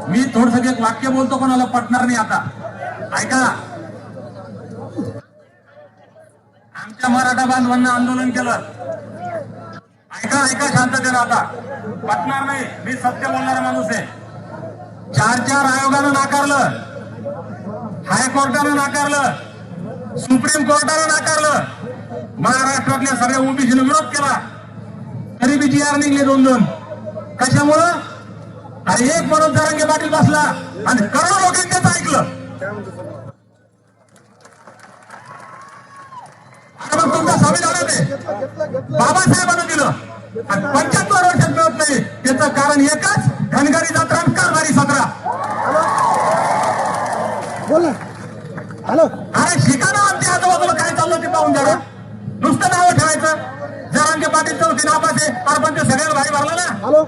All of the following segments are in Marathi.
मी थोडस एक वाक्य बोलतो, कोणाला पटणार नाही. आता ऐका, आमच्या मराठा बांधवांना आंदोलन केलं. ऐका ऐका, शांततेने. आता पटणार नाही, मी सत्य बोलणारा माणूस आहे. 4 आयोगानं नाकारलं, हायकोर्टानं नाकारलं, सुप्रीम कोर्टानं नाकारलं, महाराष्ट्रातल्या सगळ्या ओबीसीने विरोध केला, तरी बी जी आर निघले 2-2. कशामुळं? अरे एक मनोज जरांगे पाटील बसला आणि करोडो लोकांचं ऐकलं. आता मग तुमचा संविधान आहे, बाबासाहेबांना दिलं आणि 75 वर्षात मिळत नाही. त्याचं कारण एकच, धनगरी जत्रा, कारभारी सत्रा. बोला. हॅलो. अरे शिकाना, आमच्या आजूबाजूला काय चाललं ते पाहून जरा. नुसतं नावं ठेवायचं. जरांगे पाटील चौथी नापास आहे, सरपंच सगळ्याला भाई भरला ना. हॅलो.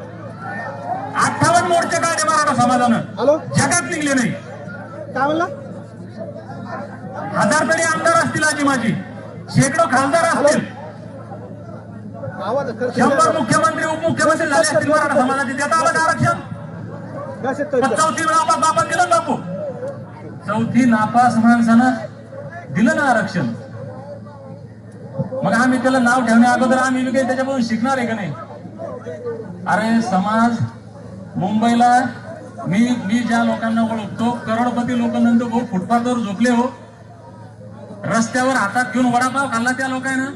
58 मोर्चे काढले मराठा समाजानं. हॅलो. जगात निघले नाही. काय म्हणला? 1000 तरी आमदार असतील आजी माझी, शेकडो खासदार असतील, आवाज 100 मुख्यमंत्री उपमुख्यमंत्री झाले असतील मराठा समाजाचे. देता आलं का आरक्षण? पण चौथी नापास बापा दिलं ना बापू. चौथी नापास माणसानं दिलं ना आरक्षण. मग आम्ही त्याला नाव ठेवण्या अगोदर आम्ही काही त्याच्यापासून शिकणार आहे का नाही? अरे समाज, मुंबईला मी ज्या लोकांना ओळखतो, करोडपती लोक नंतर भाऊ फुटपाथवर झोपले हो, रस्त्यावर हातात घेऊन वडापाव खाल्ला त्या लोकांना.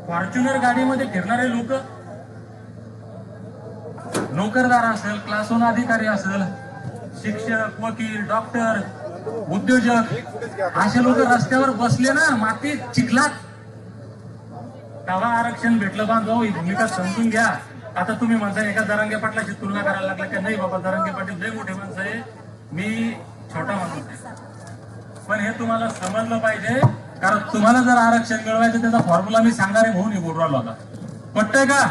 फॉर्च्युनर गाडीमध्ये फिरणारे लोक, नोकरदार असेल, क्लास 1 अधिकारी असेल, शिक्षक, वकील, डॉक्टर, उद्योजक, असे लोक रस्त्यावर बसले ना मातीत, चिखलात. तेव्हा आरक्षण भेटलं. बांधव, ही भूमिका समजून घ्या. आता तुम्ही म्हणता एका जरांगे पाटलाची तुलना करायला लागला का? नाही बाबा, जरांगे पाटील लय मोठे माणसं आहे, मी छोटा माणूस आहे. पण हे तुम्हाला समजलं पाहिजे, कारण तुम्हाला जर आरक्षण मिळवायचं त्याचा फॉर्म्युला मी सांगणारे म्हणून बोलू राहिलो. आता पटतंय का?